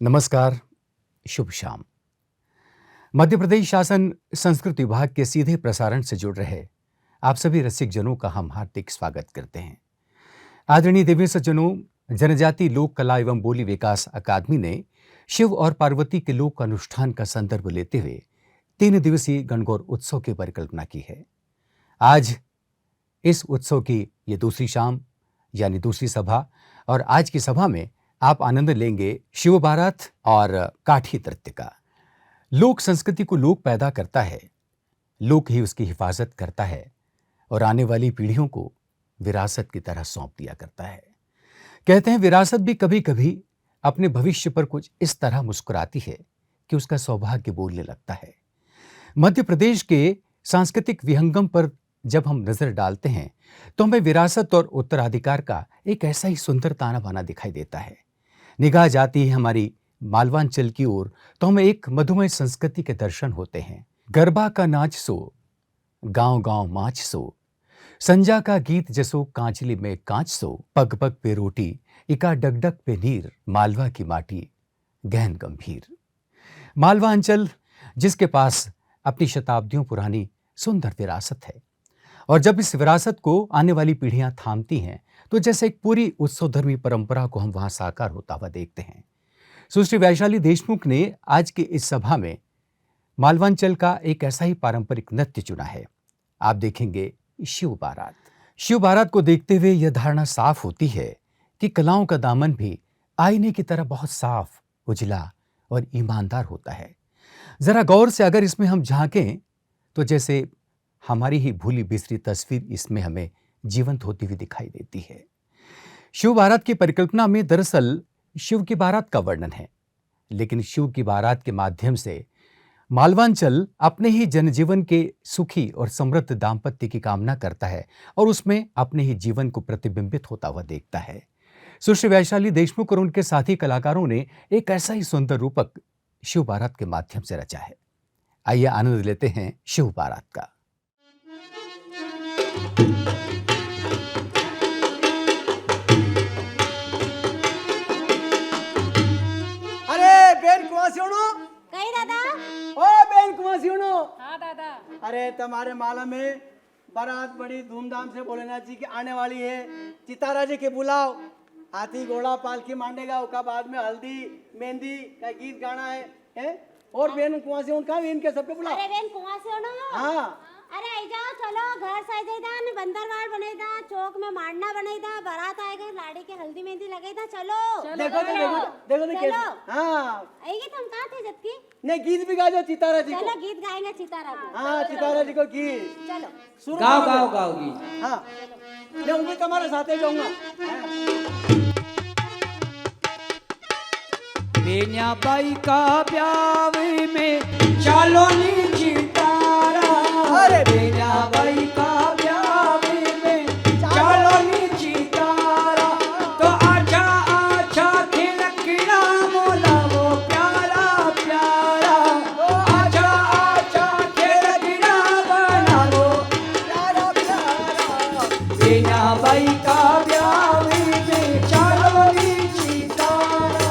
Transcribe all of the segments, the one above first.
नमस्कार, शुभ शाम। मध्य प्रदेश शासन संस्कृत विभाग के सीधे प्रसारण से जुड़ रहे आप सभी रसिक जनों का हम हार्दिक स्वागत करते हैं। आदरणीय दिव्य सज्जनों, जनजाति लोक कला एवं बोली विकास अकादमी ने शिव और पार्वती के लोक अनुष्ठान का संदर्भ लेते हुए 3 दिवसीय गणगौर उत्सव की परिकल्पना की है। आज इस उत्सव की ये दूसरी शाम यानी दूसरी सभा, और आज की सभा में आप आनंद लेंगे शिव बारात और काठी नृत्य का। लोक संस्कृति को लोक पैदा करता है, लोक ही उसकी हिफाजत करता है और आने वाली पीढ़ियों को विरासत की तरह सौंप दिया करता है। कहते हैं विरासत भी कभी कभी अपने भविष्य पर कुछ इस तरह मुस्कुराती है कि उसका सौभाग्य बोलने लगता है। मध्य प्रदेश के सांस्कृतिक विहंगम पर जब हम नजर डालते हैं तो हमें विरासत और उत्तराधिकार का एक ऐसा ही सुंदर ताना बाना दिखाई देता है। निगाह जाती है हमारी मालवांचल की ओर तो हमें एक मधुमय संस्कृति के दर्शन होते हैं। गरबा का नाच सो, गांव गांव माच सो, संजा का गीत जसो कांचली में कांच सो, पग पग पे रोटी इका डगडग पे नीर, मालवा की माटी गहन गंभीर। मालवा अंचल जिसके पास अपनी शताब्दियों पुरानी सुंदर विरासत है, और जब इस विरासत को आने वाली पीढ़ियां थामती हैं तो जैसे एक पूरी उत्सवधर्मी परंपरा को हम वहां साकार होता हुआ देखते हैं। सुश्री वैशाली देशमुख ने आज की इस सभा में मालवांचल का एक ऐसा ही पारंपरिक नृत्य चुना है। आप देखेंगे शिव बारात। शिव बारात को देखते हुए यह धारणा साफ होती है कि कलाओं का दामन भी आईने की तरह बहुत साफ, उजला और ईमानदार होता है। जरा गौर से अगर इसमें हम झांकें तो जैसे हमारी ही भूली बिसरी तस्वीर इसमें हमें जीवंत होती हुई दिखाई देती है। शिव बारात की परिकल्पना में दरअसल शिव की बारात का वर्णन है, लेकिन शिव की बारात के माध्यम से मालवांचल अपने ही जनजीवन के सुखी और समृद्ध दाम्पत्य की कामना करता है और उसमें अपने ही जीवन को प्रतिबिंबित होता हुआ देखता है। सुश्री वैशाली देशमुख और उनके साथी कलाकारों ने एक ऐसा ही सुंदर रूपक शिव बारात के माध्यम से रचा है। आइए आनंद लेते हैं शिव बारात का। अरे बेन कुआसियोनो, कही दादा। ओ बेन कुआसियोनो। हाँ दादा। अरे तुम्हारे माला में बारात बड़ी धूमधाम से भोलेनाथ जी की आने वाली है। चितारा जी के बुलाओ, हाथी घोड़ा पालकी मांडेगा, उसका बाद में हल्दी मेहंदी का गीत गाना है? और बेन कुआसियोन का इनके सबके बुलाओ। अरे बेन कुआसियोनो। हाँ। अरे आई जाओ, चलो घर सजेदा न बंदरवाड़ बनेदा, चौक में मांडना बनेदा, बारात आएगा, लाड़ी के हल्दी मेहंदी लगेदा। चलो देखो देखो चलो। हाँ आइए, तुम कहाँ थे जबकि? नहीं, गीत भी गा जो चितारा जी को। चलो गीत गाएंगे चितारा को। हाँ, चितारा जी को गीत चलो शुरू गाओ करो। गाओ गाओ गीत। हाँ, मैं भी तुम्हारे साथ ही जाऊंगा। बेन्या बाई का ब्याह में चालो नी चितारा। अरे बेन्या बाई का ब्याह में चालो नी चितारा। तो आजा आजा खिलखिला मोला वो प्यारा प्यारा। आजा आजा खिलखिला बना वो प्यारा प्यारा। बेन्या बाई का ब्याह में चालो नी चितारा।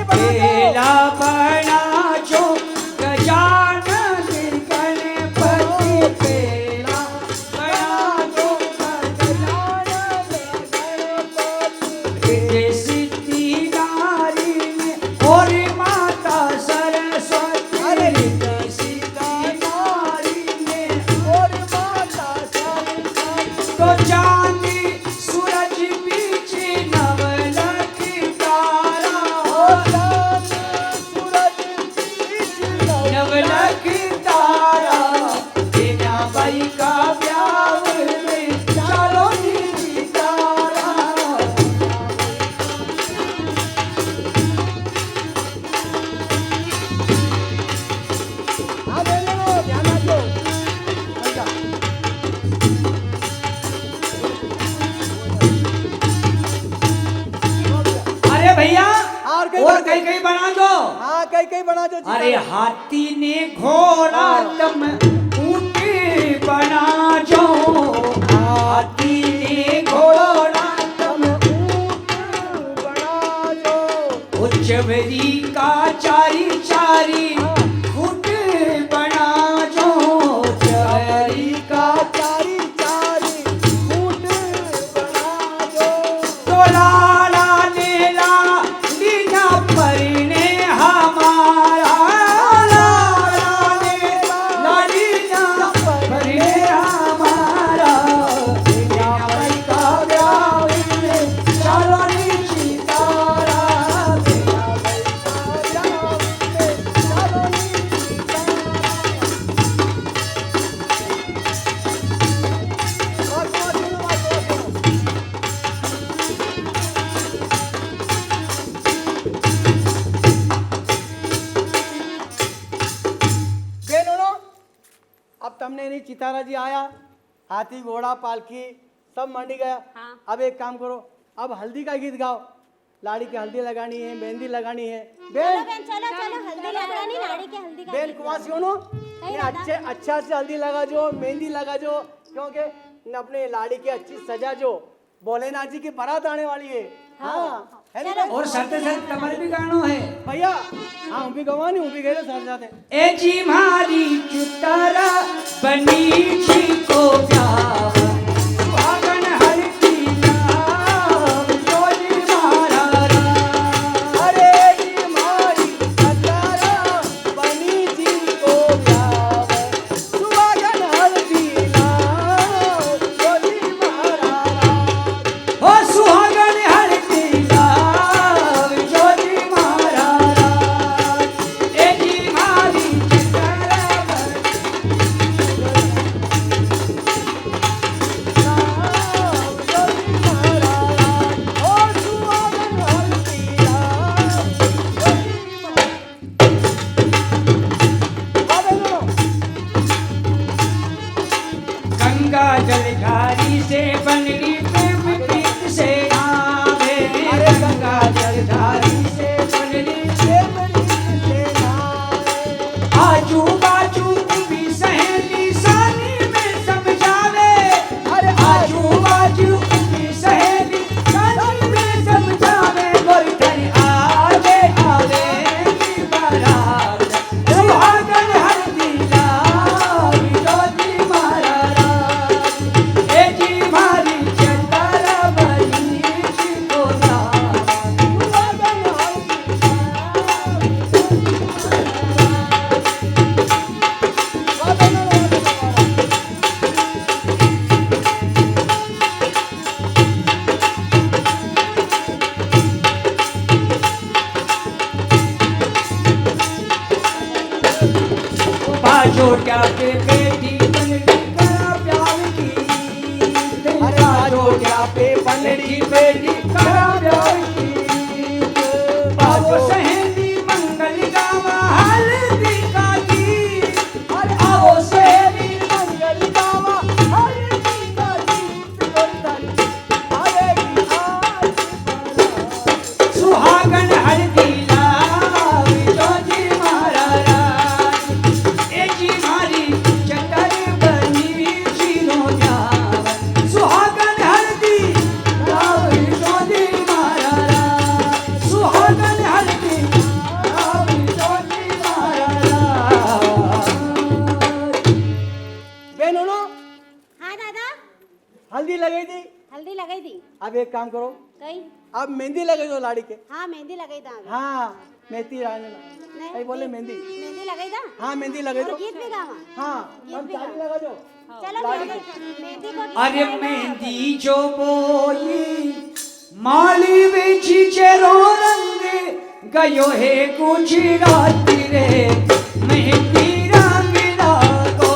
बेला बना जो गजानन गणपति। बेला बना जो गजानन गणपति। सिद्धि नारी में और माता सरस्वती। सिद्धि नारी में और माता सरस्वती। तो चांदी सूरज बीच नवलखी तारा। कई और कई कई बना दो। हाँ कई कई बना दो अरे चितारा। हाथी ने घोड़ा तुम ऊंट बना जो, हाथी ने घोड़ा तुम ऊंट बना दो। उच्चवरी का चारी चारी फुट बना जो, चवरी का चारी चारी ऊंट बना दो। तो लाला ने लीना परने हमारा, लाला ने लीना परने हमारा, लीना पर का ब्याह में चलो नी चितारा, लीना पर का ब्याह में बेनोनो, अब तुमने नहीं चितारा जी आया, हाथी घोड़ा पालकी सब मंडी गया। हाँ। अब एक काम करो, अब हल्दी का गीत गाओ। लाड़ी की हल्दी लगानी है, मेहंदी लगानी है। चलो बेन बहन चलो चलो हल्दी लगानी, लाड़ी के हल्दी का बेन गीत कुमासी हो नो, नहीं ने दादा। अच्छा से हल्दी लगा जो, मेहंदी लगा जो, क्योंकि न अपने लाड़ी की अच्छी सजा जो। भोलेनाथ जी की बारात आने वाली है। हाँ है ना चलो। और सरते सरते कमर भी गानो है। भैया। हाँ हम भी गवानी, हम भी गए सर जाते। ए जी मारी चितारा बनी छी को प्यार, सुहागन हर की नाम जोली मारा राम। अरे जी मारी सतारा बनी जी को ब्याह, सुहागन हल्दी लाओ, डोली महाराज। हो सुहागन हर की नाम जोली मारा राम। ए जी मारी चितारा गंगा जलधारी से बनली प्रेम प्रीत से नावे, गंगा जलधारी से बनली प्रेम प्रीत से नावे। आजू बाजू भी सहेली सानी में समझावे, अरे आजू बाजू भी सहेली सानी में समझावे। गोरधन आवे आवे की बारात, सुहागन हल्दी लावी डोली मारा राम। ए जी मारी चंदरा बनी छी को नाम, सुहागन बाजोटा पे बेटी बनली करा प्यार की, अरे बाजोटा पे बनली बेटी करा प्यार की। बाबो सहेली मंगल गावा हल्दी का गीत, अरे आओ सहेली मंगल गावा हल्दी का गीत। सुहागन हल्दी लावी डोली मारा राम। ए जी मारी चंदर बनी जीनो जावन, सुहागन हल्दी लावी डोली मारा राम। सुहागन हल्दी लावी डोली मारा राम। बेनोनो, हाँ दादा हल्दी लगाई थी। हल्दी लगाई थी अब एक काम करो, कई। अब मेहंदी लगे दो लाड़ी के। हाँ मेहंदी लगाई था अभी। हाँ मेहंदी रानी नहीं, कहीं बोले मेहंदी। मेहंदी लगाई था हाँ मेहंदी लगे और दो। गीत भी गावा। हाँ गीत हम भी चाली गावा। लगा दो। चलो लाड़ी मेहंदी को गीत अरे गाएगा। मेहंदी जो बोई माली बेची चेरो रंग गयो है गुजराती रे, मेहंदी रंग लागो।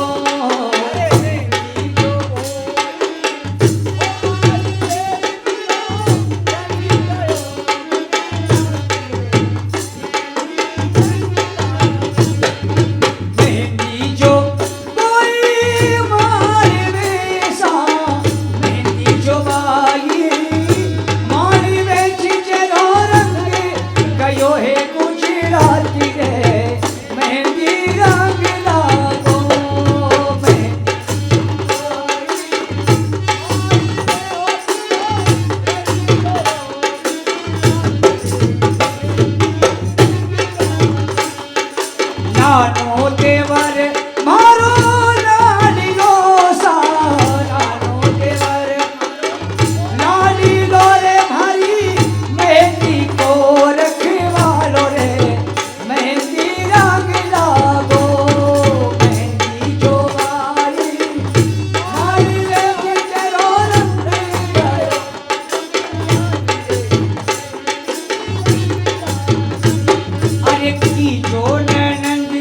अरे मेहंदी जो मेहंदी जो बोई माली बेसा, मेहंदी जो बाई माली बेची चेरो रंग गयो देवर मारो लाडी लो सा नानो देवर लाडी लो रे भारी मेहंदी को रखवालो रे मेहंदी रंग लागो मेहंदी जो वाली मारी रे तेरो रंग गयो अरे की जो ननंद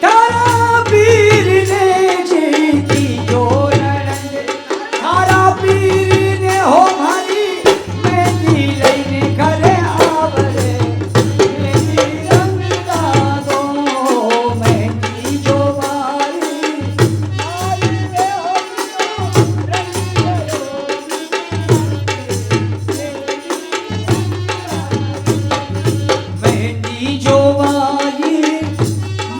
तारा पीर ने जी की जो ननंद तारा पीर ने हो भारी मेहंदी लईने घरे आवरे मेहंदी रंग लागो मेहंदी जो वाली मारी रे हो रंग गयो मेहंदी जो वाली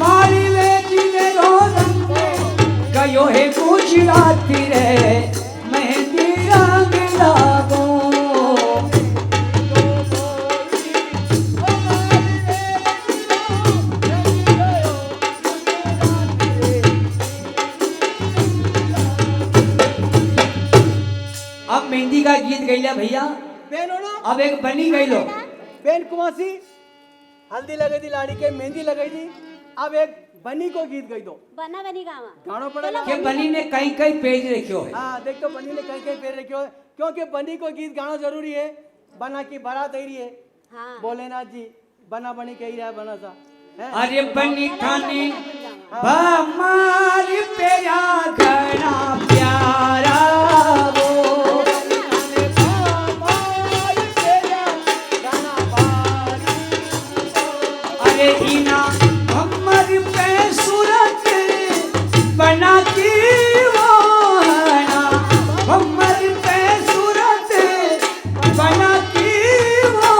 मारी वे जिने रो रंग गयो है गुजराती रे मेहंदी रंग लागो अब मेहंदी का गीत गैला भैया बेन हो ना अब एक बनी गैलो बेन कुमासी हल्दी लगाई थी लाड़ी के मेहंदी लगाई थी अब एक बनी को गीत गई दो बना बनी गावा गाना पड़ेगा के बनी ने कई कई पेज रखियो है हाँ देख तो बनी ने कहीं कहीं पैर रखे हो क्योंकि बनी को गीत गाना जरूरी है बना की बारात आई रही है हाँ भोलेनाथ जी बना बनी कही रहा है बना सा है अरे बनी थाने हमारी प्यारा घना प्यारा वो अरे इना हमारी पे सूरत बना की वो ना हमारी पे सूरत बना की वो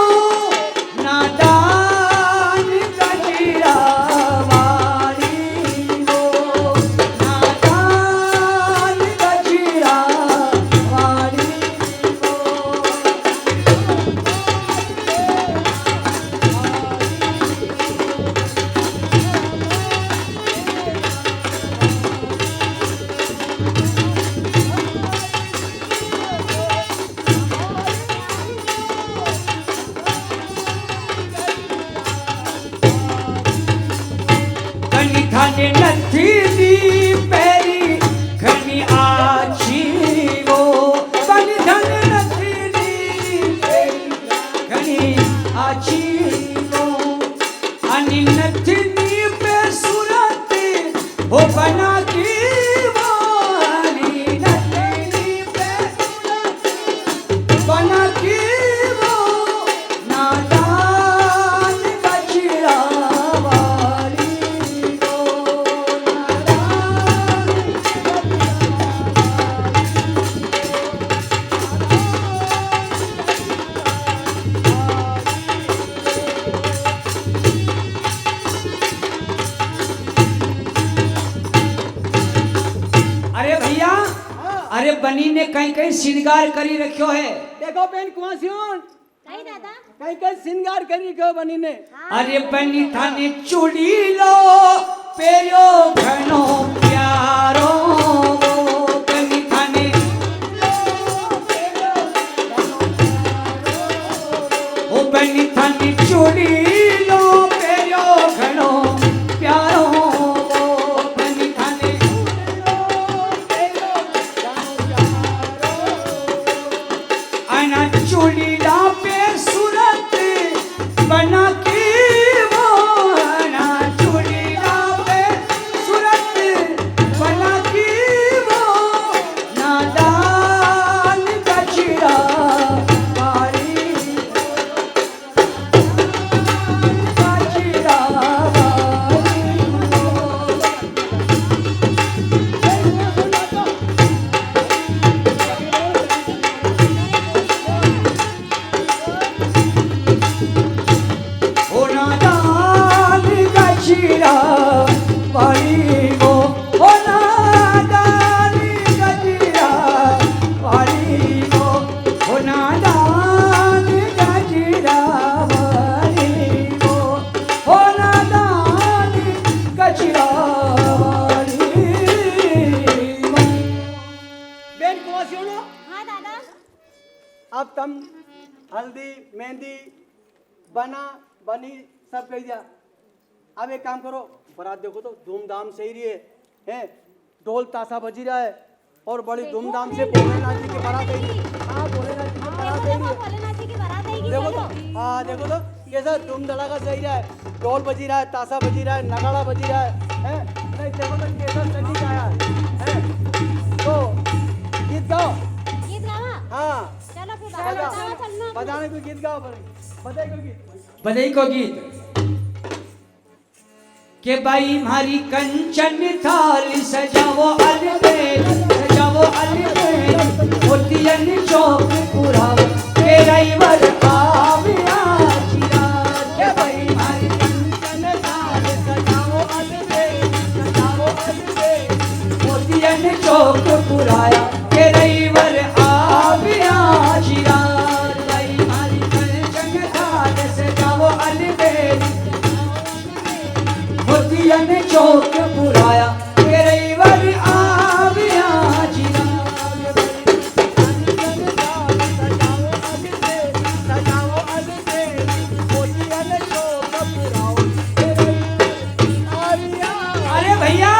नादान गजरा वाली वो नादान गजरा वाली वो घनी थाने नथी दी पैरी घनी आछी वो घनी थाने नथी दी पैरी घनी आछी वो अनि नथी दी पे सूरत हो बना की वो अनि नथी दी पे सूरत बना की वो नादान गजरा वाली वो नादान अरे भैया अरे बनी ने कहीं कहीं श्रृंगार करी रखियो है देखो बेन कुमासियों कही दादा कहीं कहीं श्रृंगार करी क्यों बनी ने अरे बनी थाने चूड़ी लो पेरो घनो प्यारो बनी थाने ओ बनी थाने चूड़ी लो पेरो घनो प्यारो बनी थाने आना चूड़ी ला पे सूरत बना की वो ना चूड़ी ला पे सूरत बना की वो नादान गजरा वाली गजरा वाली तम हल्दी मेहंदी बनी सब कह दिया। अब एक काम करो, बारात देखो तो धूमधाम से ही रही है, ढोल ताशा बजी रहा है और बड़ी धूमधाम से भोलेनाथ जी की बारात आई है। हाँ, भोलेनाथ जी की बारात आई है। भोलेनाथ जी की बारात आएगी, देखो चलो। तो, हाँ देखो तो कैसा धूम धड़ाका सही रहा है, ढोल बजी रहा है, ताशा बजी रहा है, नगाड़ा बजी रहा है? नहीं देखो तो कैसा सजी आया है। तो गीत गाओ। गीत गावा? हाँ चलो फिर बताओ चलना। बजाने को गीत गाओ, बताए को गीत। बधाई को गीत के भाई हमारी कंचन थाली सजावो अलबेल, सजावो अलबेल, मोतियन चौक पुराओ के रईवर आविया चिरा। के भाई हमारी कंचन थाली सजावो अलबेल, सजावो अलबेल, मोतियन चौक पुराया के रईवर आविया चिरा। भाई हमारी कंचन थाली सजावो अलबेल, मोतियन चौक पुराया के रईवर आविया चिरा। अरे भैया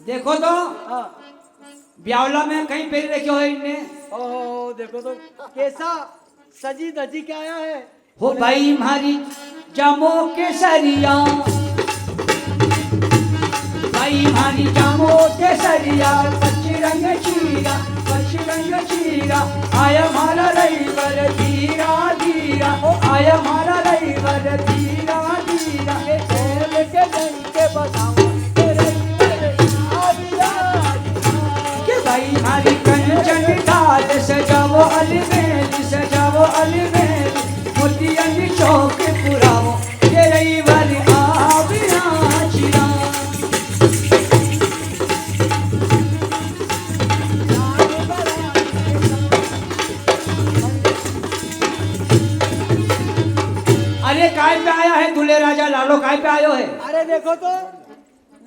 देखो तो ब्यावला में कहीं पैर रखे हो इनने। ओहो देखो तो कैसा सजी धजी के आया है। हो भाई हमारी जामो के सरिया, भाई हमारी जामो के सरिया, पच्ची रंग चीरा, आया हमारा रईवर धीरा धीरा, आया हमारा रईवर धीरा धीरा, के खेल के डंग के बताओ के रईवर आविया के भाई हमारी कंचन थाल सजावो अलबेल, सजावो अलबेल, मोतियन चौक पुराओ के रईवर आविया चिरा। अरे काय पे आया है दूल्हे राजा लालो, काय पे आयो है? अरे देखो तो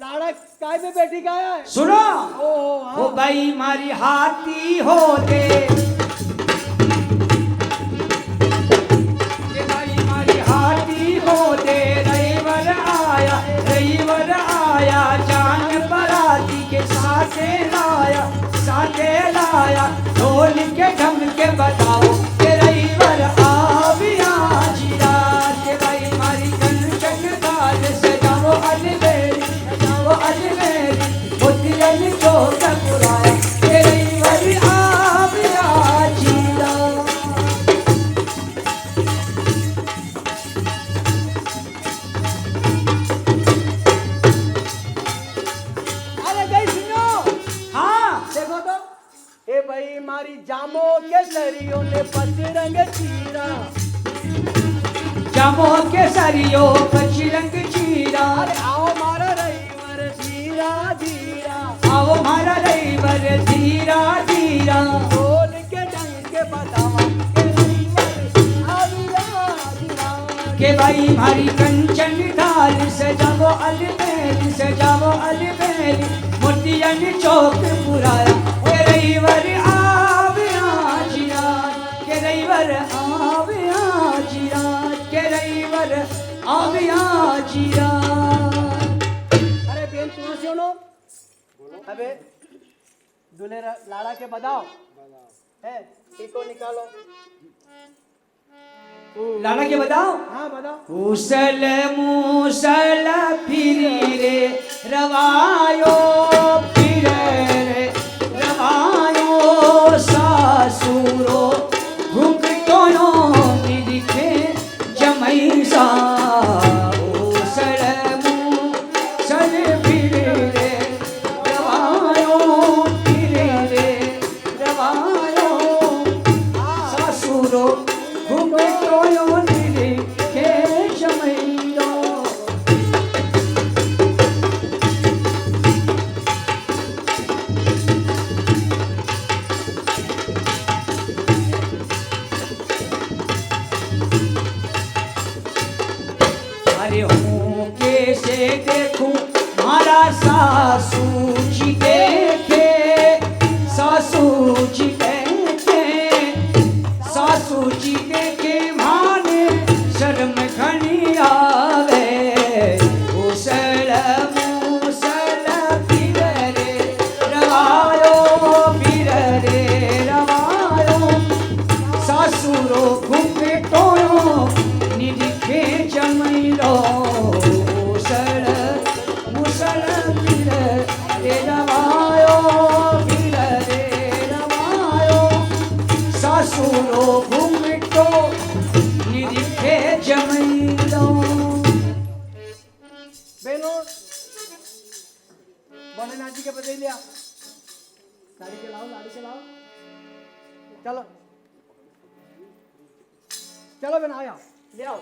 लाड़ा काय पे बैठी का आया है। सुनो ओहो हाँ। हो भाई मारी हाथी हो दे, के भाई मारी हाथी हो दे, रईवर आया जान बराती के साथे लाया ढोल के ढम के बताओ के रईवर आविया चिरा। के भाई मारी कंचन थाल सजावो अलबेल, सजावो अलबेल, मोतियन चौक पुराया के रईवर आविया चिरा। अरे गई सुनो, हाँ देखो तो ए भाई मारी जामो के सरियों ने पति रंग चीरा। जामो के सरियो पच्ची रंग चीरा, अरे आओ मारा रईवर धीरा धीरा, आओ हमारा रईवर धीरा धीरा, ढोल के डंग के बतावा के रईवर आविया चिरा। के भाई हमारी कंचन थाल सजावो अलबेल, सजावो अलबेल, मोतियन चौक पुराया के रईवर आविया चिरा, के रईवर आविया चिरा, के रईवर आविया चिरा। अरे बेन तुम सुनो, अबे दूल्हे लाड़ा के बताओ है, टीको निकालो। लाला के बताओ। हाँ बताओ। उसल मूसल फिरी रे रवायो, फिर रे रवायो, सासुरो घुंघटो निरिखे जमैसा। उसल मूसल फिरी रे रवायो, फिर रे रवायो, सासुरो घुंघटो निरिखे जमैसा। अरे हूँ कैसे देखूं मारा सासू जी देखे, सासू जी देखे, जमैलो। बहनों भोलेनाथ जी के बधाई लिया, लाड़ी के लाओ, लाड़ी के लाओ, चलो चलो बहन आया ले आओ।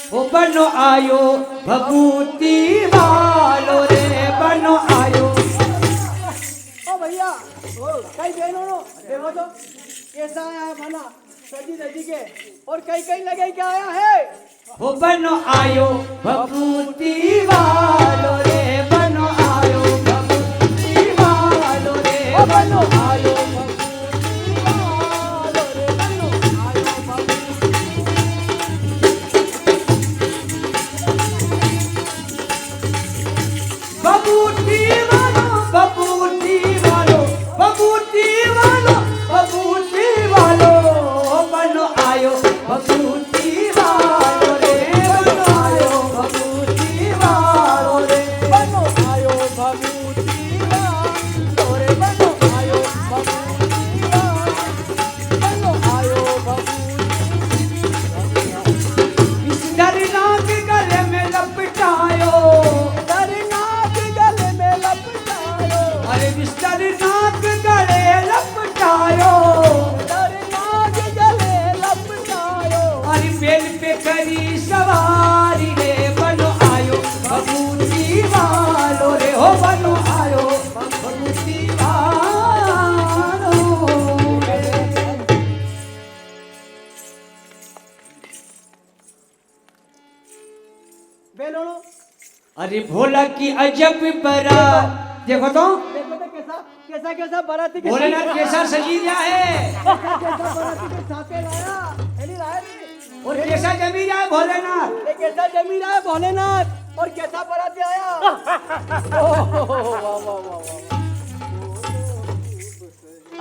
ओ बनो आयो भभूति वालो रे, बनो आयो। ओ भैया कई बहनों देखो तो कैसा आया है खाना, सजी धजी के, और कई कई लगे क्या आया है। ओ बनो आयो भभूति वालो रे, बनो आयो भभूति वालो रे, ओ बनो आयो भभूति वालो रे, बनो आयो भभूति वालो, भभूति वालो, भभूति वालो, भभूति वालो। ओ बनो आयो भभूति वालो रे, बनो आयो भभूति वालो रे, बनो आयो भभूति वालो रे, बनो आयो भभूति वालो, बनो आयो भभूति। इस डरना के गले में लपटायो, डरनाक गले में लपटायो, अरे इस डरना के गले लपटायो, डरनाक गले लपटायो। अरे बेल पे करी सवारी रे, बनो आयो भभूति वालो रे, हो बनो आयो भभूति वालो रे। बहनों अरे भोला की अजब बारात, देखो तो देखो तो कैसा कैसा कैसा बाराती के भोलेनाथ कैसा सजी गया है, कैसा बाराती के साथे लाया, है नहीं लाया नहीं? और कैसा जमी गया है भोलेनाथ। ये कैसा जमी रहा है भोलेनाथ, और कैसा बाराती आया। ओह, वाह वाह वाह वाह।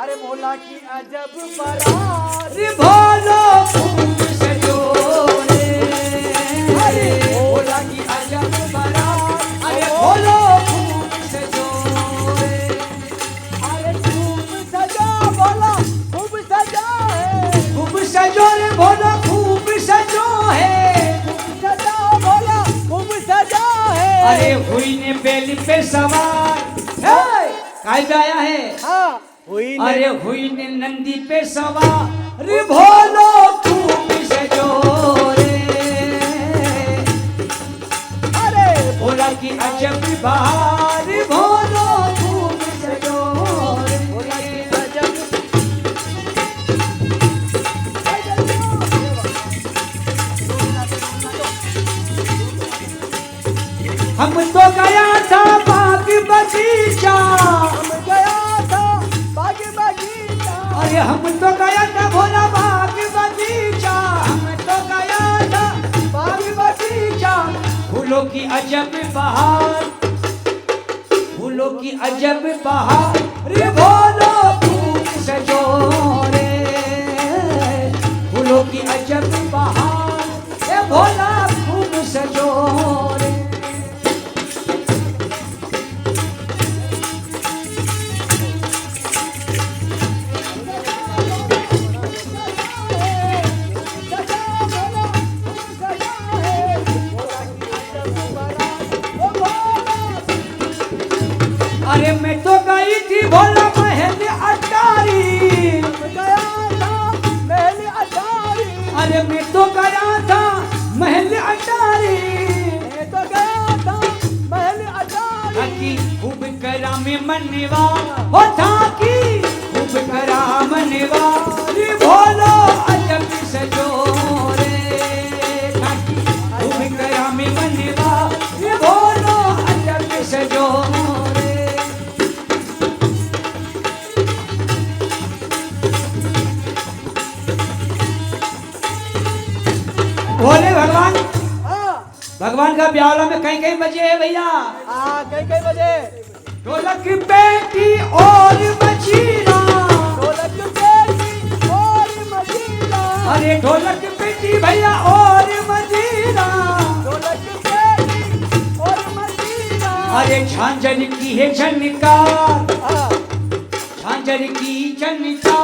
अरे भोला की अजब बारात, अरे भोलो खूब सजो रे, अरे भोला की अजब बारात, अरे भोलो खूब सजो रे। अरे खूब सजा भोला, खूब सजा है, खूब सजो रे भोला, खूब सजो है। खूब सजा भोला, खूब सजा है। अरे हुई ने बेल पे सवार, काय गाया है। हाँ हुई ने अरे हुई ने नंदी पे सवार, रे भोलो खूब सजो रे। अरे भोला की अजब बहार, भोलो खूब सजो रे। भोला की अजब हम तो गया था बाग बगीचा, हम गया था बाग बगीचा, अरे हम तो गया था भोला बाग बगीचा, हम तो गया था बाग बगीचा। फूलों की अजब बहार, फूलों की अजब बहार, रे भोलो खूब सजो रे। फूलों की अजब बहार, रे भोला खूब सजो रे। सजा भोला, खूब सजा है। भोला की अजब बारात, ओ भोला। अरे मैं तो गई थी भोला महल अटारी, हम गया था महल अटारी, अरे मैं तो गया था महल अटारी। मैं तो गया था महल अटारी। थाकी खूब करा में मनवा, हो थाकी खूब करा मनवा, रे भोलो अजब सजो रे। थाकी खूब करा में मनवा, रे भोलो अजब सजो रे। भोले भगवान, हाँ भगवान का ब्यावला में कहीं कहीं बजे है भैया। हाँ कई कई बजे ढोलक बेटी और मजीरा, ढोलक बेटी और मजीरा, अरे ढोलक बेटी भैया और मजीरा। ढोलक बेटी और मजीरा। अरे झांझन की है झनकार, हाँ लड़की चंचा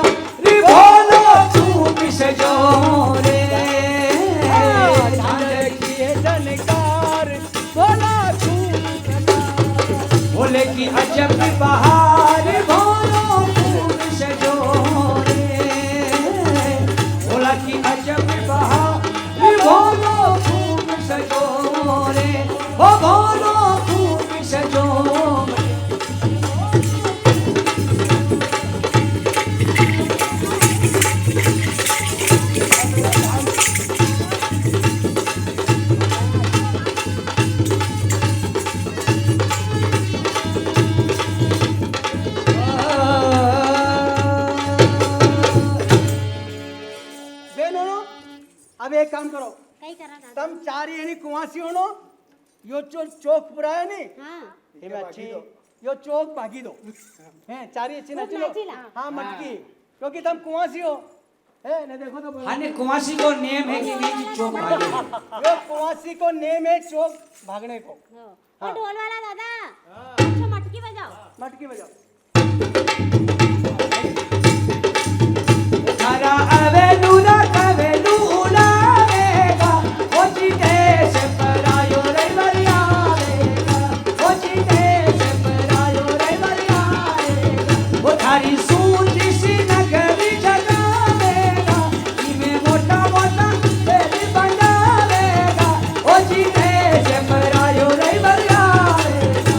रे बोलो तू बिसजो रे लड़की है जनकार बोला तू बोले की अजब बहार बोलो तू बिसजो रे बोला की अजब बहार बोलो तू बिसजो रे ओ बोलो तू बिसजो अब एक काम करो कई करा दादा तम चारी यानी कुआसी होनो यो चौक पूरा है नहीं हाँ हिमे अच्छी यो चौक भागी दो हैं चारी अच्छी ना खूब चलो नाचीला। हाँ मटकी क्योंकि तुम कुआसी हो है ना देखो तो बोलो। हाने कुमासी को नेम है कि नहीं कि चौक भागे यो कुआसी को नेम है चौक भागने को हो। ओ ढोल वाला दादा अच्छा मटकी बजाओ मटकी बजाओ तारा अवे लूला कवे लूला रेगा ओ जी देश परायो रे बरिया रेगा ओ जी देश परायो रे बरिया रेगा ओ थारी सूती सी नगरी जगावेगा इमे मोटा मोटा तेरी बनावेगा ओ जी देश परायो रे बरिया रेगा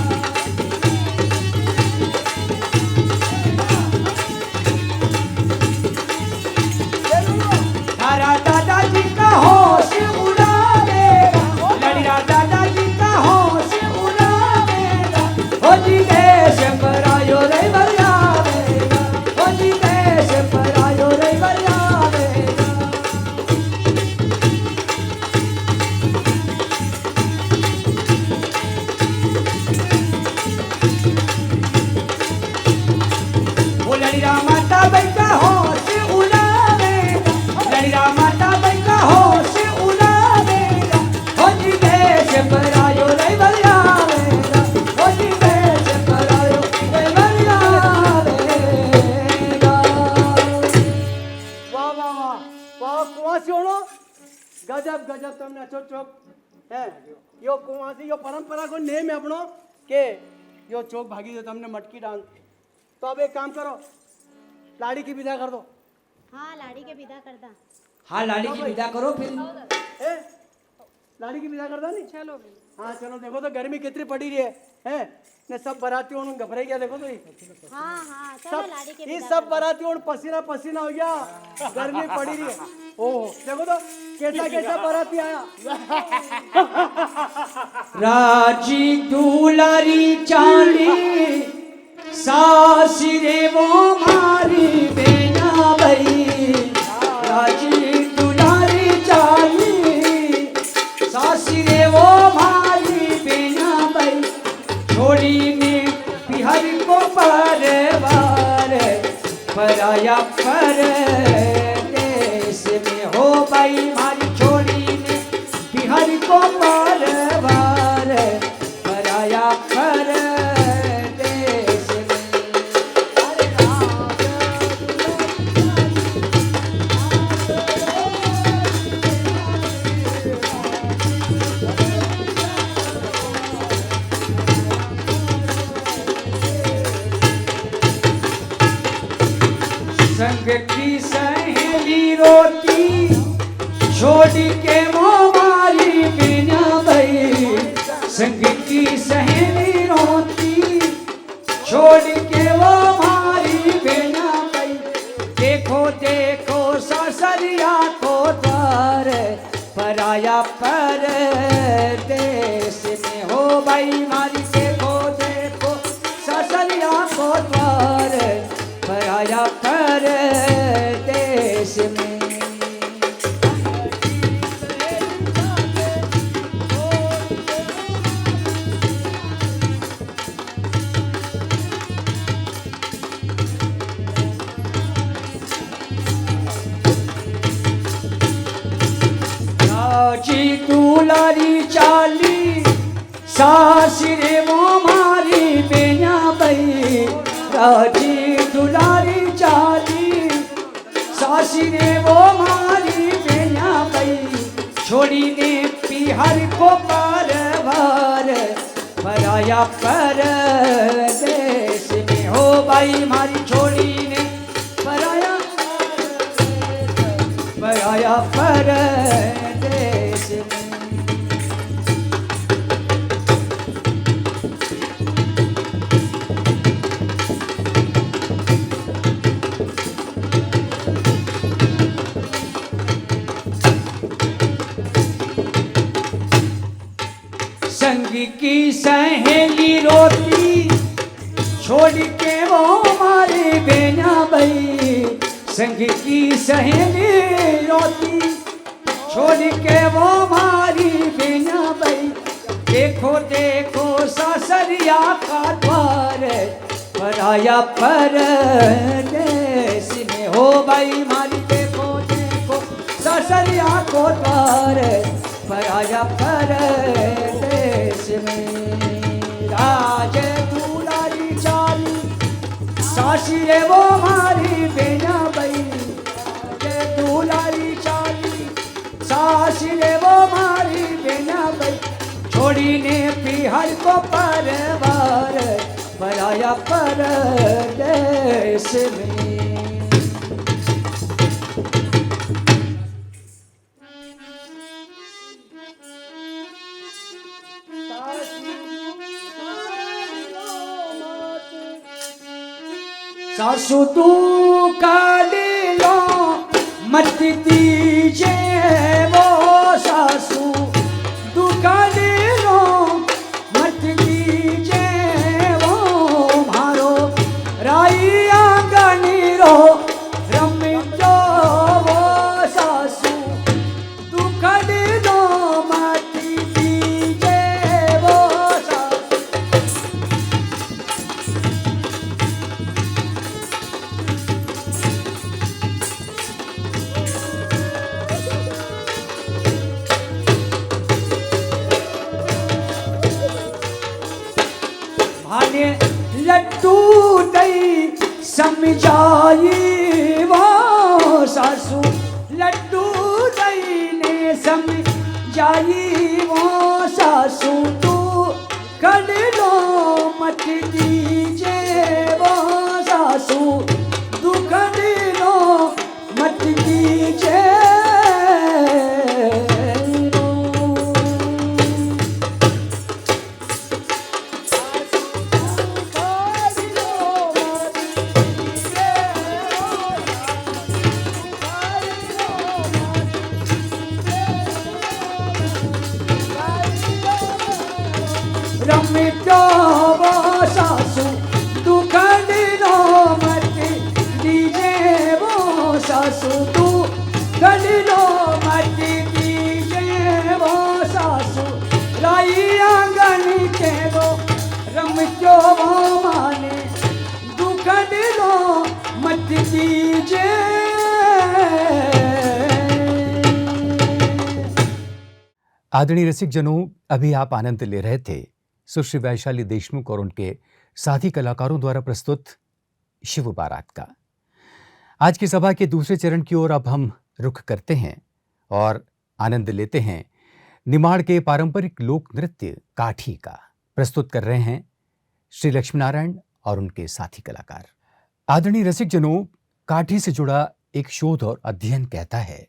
तारा दादाजी का होश उड़ावेगा लड़िया दादाजी का होश उड़ावेगा हो जी देश पर आयो रे बरियावेगा हो जी देश पर आयो रे बरियावेगा वो लड़िया माता बैठा होश उड़ावेगा लड़िया माता बैठा होश उड़ावेगा हो जी देश पर आयो रे बरियावेगा हो जी देश पर आयो रे बरियावेगा वाह वाह वाह वाह कुआसी होनो गजब गजब तुमने अच्छो चौक है यो कुआसी यो परंपरा को नेम है अपनो के यो चौक भागी दो तुमने मटकी डांस तो अब एक काम करो लाड़ी की विदा कर दो हाँ लाड़ी के विदा करदा हाँ लाड़ी की विदा करो फिर ए लाड़ी की विदा कर दो नहीं चलो हाँ चलो देखो तो गर्मी कितनी पड़ी रही है ने सब बराती होने घबराई गया देखो तो ये हाँ हाँ चलो लाड़ी के ये विदा सब बराती होने पसीना पसीना हो गया गर्मी पड़ी रही है ओह देखो तो कैसा कैसा बराती आया राजी दुलारी चाली सासी रे वो मारी बेना भई राजी दुलारी चाली सासी रे वो मारी बेना भई छोड़ी ने बिहार को परवार पराया पर देश में हो भाई मारी छोड़ी ने बिहार को परवार पराया पर देश में संग की सहेली रोती छोड़ के मोबारी बिना भई संग की सहेली रोती छोड़ के वो मारी बिना भई देखो देखो ससरिया को द्वार पराया पर देश में हो भाई मारी देखो देखो ससरिया को द्वार पराया पर देश में राजी दुलारी चाली सासी रे वो मारी बेना भई राजी दुलारी सासी ने वो मारी बेना बई छोड़ी ने पिहर को पारवार पराया परदेश में हो भाई मारी छोड़ी ने पराया परदेश में। संग की सहेली रोती छोड़ के वो मारे बेना बई संग की सहेली रोती छोड़ के वो मारी बेना बई देखो देखो सासरिया का द्वार पराया परदेश में हो भाई मारी देखो देखो सासरिया को द्वार पराया परदेश में। राज दुलारी चाली सासी रे वो मारी बेना बई राज दुलारी चाली सासी रे वो मारी बेना बई छोड़ी ने पिहर को परवार पराया परदेश में। सासू तू काली लो मत दीजे वो सासू तू काली लो मत दीजे वो मारो राई आंगनी रो रम जो वो सासू तू काली लो मत दीजे वो सासू। भाने लड्डू दई समझाई वो सासू लड्डू दई ने समझाई वो सासू तू कर लो मत दीजे वो सासू तू कर लो मत दीजे रमितो वो सासू तू खड़ो मत दीजे वो सासू तू खड़ो मत दीजे वो सासू राई आंगन के वो रमितो वो माने तू खड़ो मत दीजे। आदरणीय रसिक जनों, अभी आप आनंद ले रहे थे सुश्री वैशाली देशमुख और उनके साथी कलाकारों द्वारा प्रस्तुत शिव बारात का। आज की सभा के दूसरे चरण की ओर अब हम रुख करते हैं और आनंद लेते हैं निमाड़ के पारंपरिक लोक नृत्य काठी का। प्रस्तुत कर रहे हैं श्री लक्ष्मीनारायण और उनके साथी कलाकार। आदरणीय रसिक जनों, काठी से जुड़ा एक शोध और अध्ययन कहता है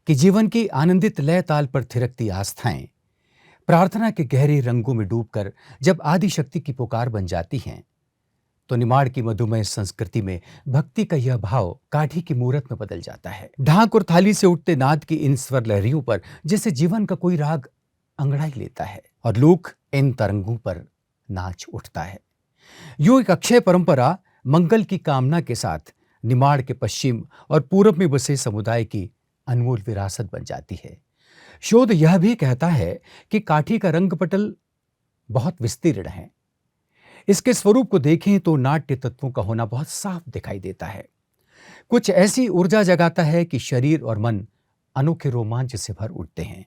कि जीवन की आनंदित लय ताल पर थिरकती आस्थाएं प्रार्थना के गहरे रंगों में डूबकर जब आदि शक्ति की पुकार बन जाती हैं, तो निमाड़ की मधुमेह संस्कृति में भक्ति का यह भाव काठी की मूरत में बदल जाता है। ढाक और थाली से उठते नाद की इन स्वर लहरियों पर जैसे जीवन का कोई राग अंगड़ाई लेता है और लोक इन तरंगों पर नाच उठता है। यूं एक अक्षय परंपरा मंगल की कामना के साथ निमाड़ के पश्चिम और पूरब में बसे समुदाय की अनमोल विरासत बन जाती है। शोध यह भी कहता है कि काठी का रंगपटल बहुत विस्तीर्ण है। इसके स्वरूप को देखें तो नाट्य तत्वों का होना बहुत साफ दिखाई देता है। कुछ ऐसी ऊर्जा जगाता है कि शरीर और मन अनोखे रोमांच से भर उठते हैं।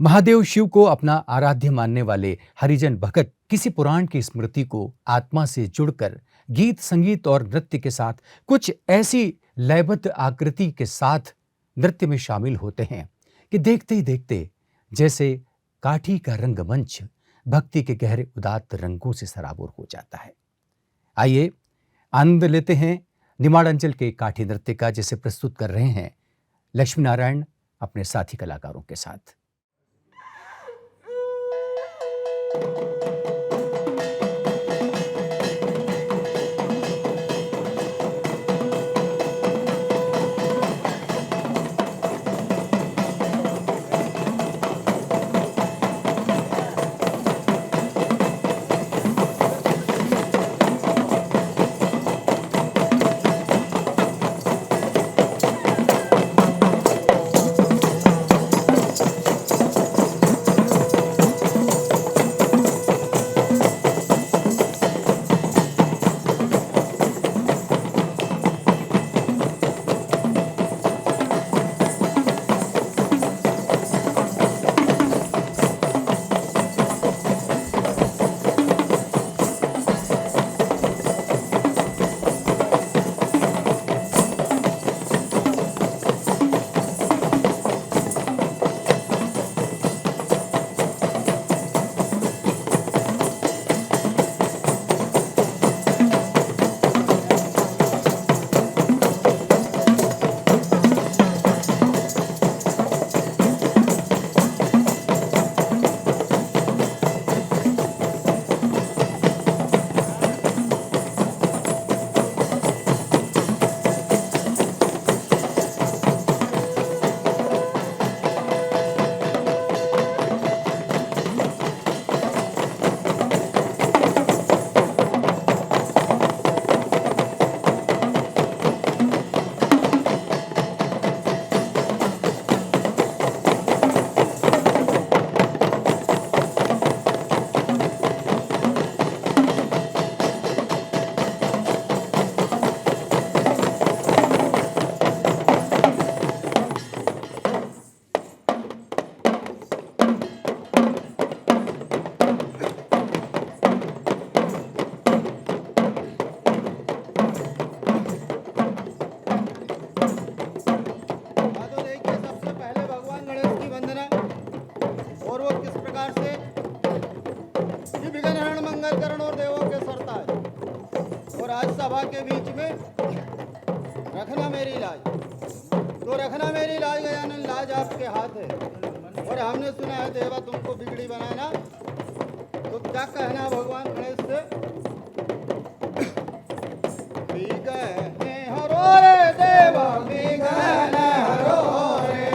महादेव शिव को अपना आराध्य मानने वाले हरिजन भगत किसी पुराण की स्मृति को आत्मा से जुड़कर गीत संगीत और नृत्य के साथ कुछ ऐसी लयबद्ध आकृति के साथ नृत्य में शामिल होते हैं कि देखते ही देखते जैसे काठी का रंगमंच भक्ति के गहरे उदात्त रंगों से सराबोर हो जाता है। आइए आनंद लेते हैं निमाड़ अंचल के काठी नृत्य का, जिसे प्रस्तुत कर रहे हैं लक्ष्मी नारायण अपने साथी कलाकारों के साथ। सभा के बीच में रखना मेरी लाज, तो रखना मेरी लाज गजानन, लाज आपके हाथ है। और हमने सुना है देवा तुमको बिगड़ी बनाना, तो क्या कहना भगवान गणेश से? बिगने हरो रे देवा, बिगने हरो रे,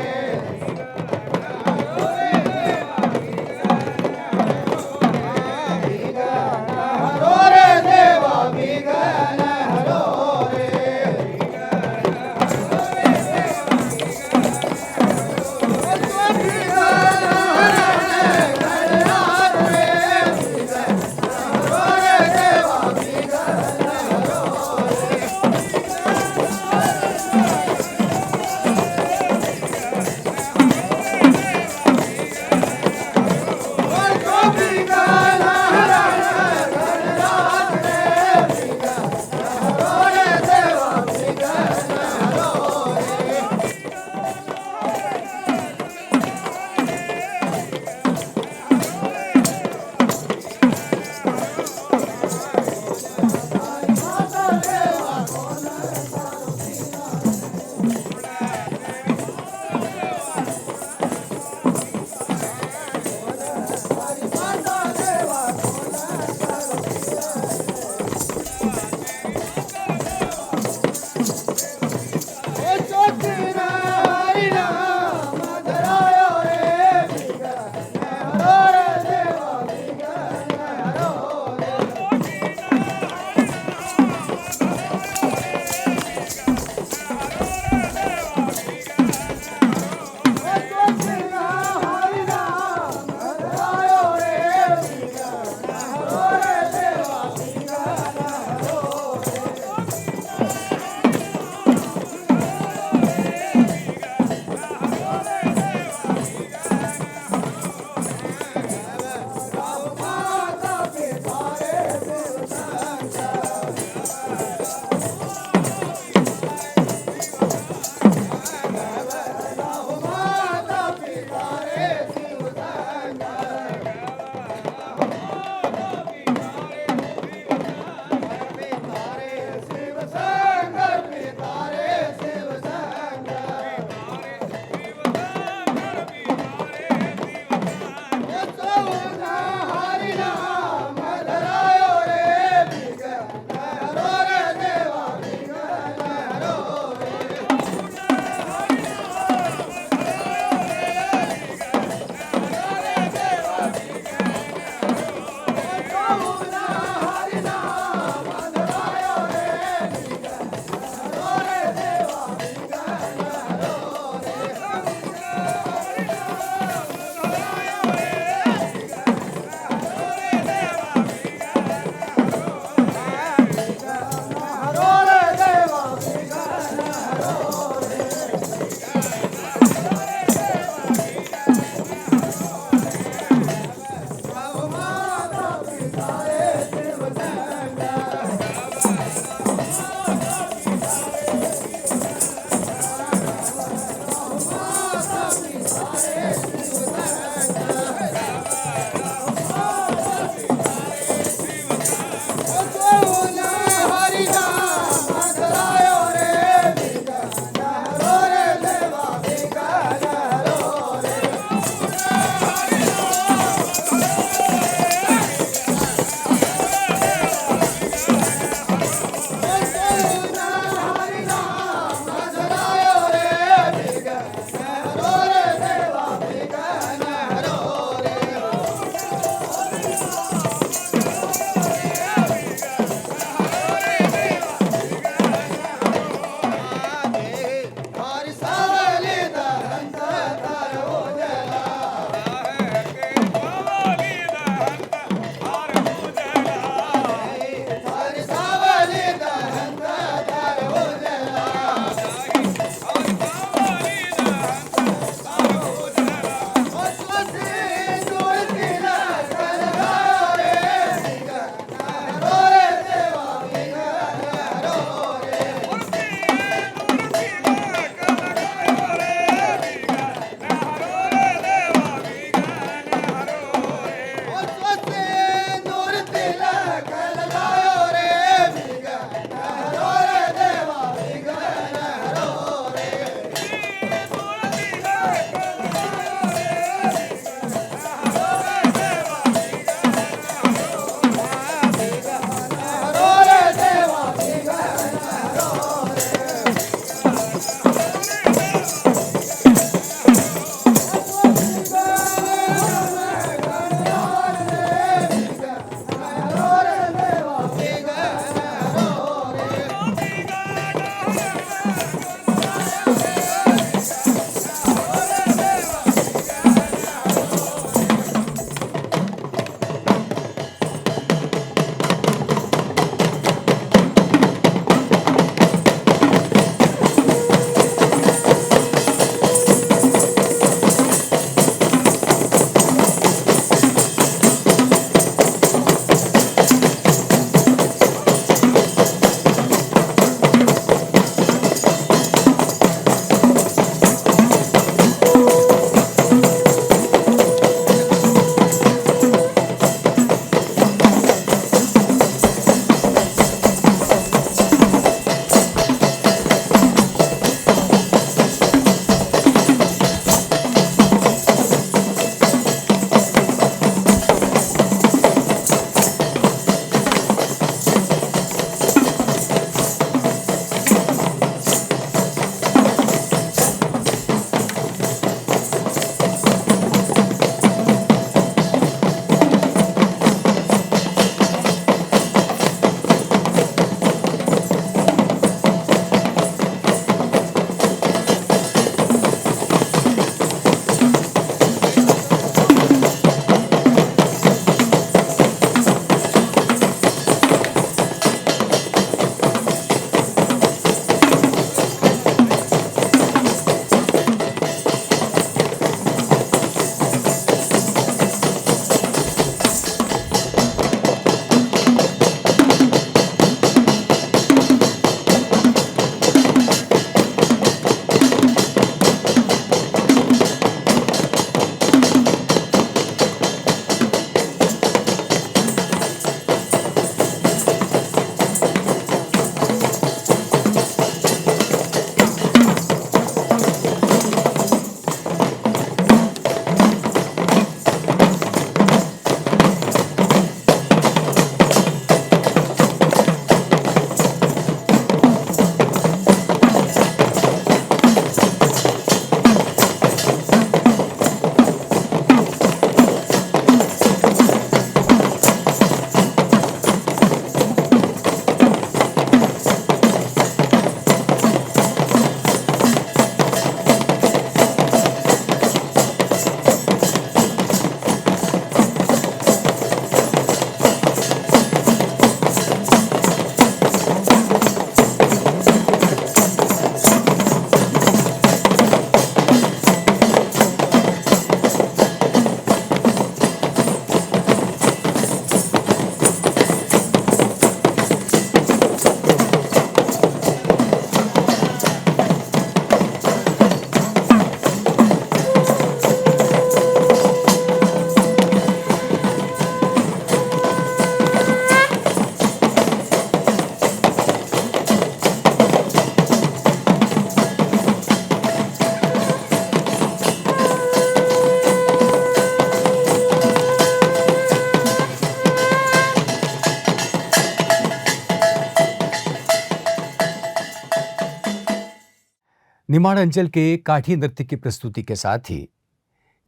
निमाड़ अंचल के काठी नृत्य की प्रस्तुति के साथ ही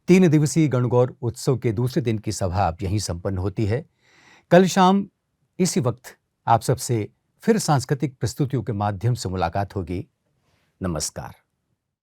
3 दिवसीय गणगौर उत्सव के दूसरे दिन की सभा अब यहीं संपन्न होती है। कल शाम इसी वक्त आप सबसे फिर सांस्कृतिक प्रस्तुतियों के माध्यम से मुलाकात होगी। नमस्कार।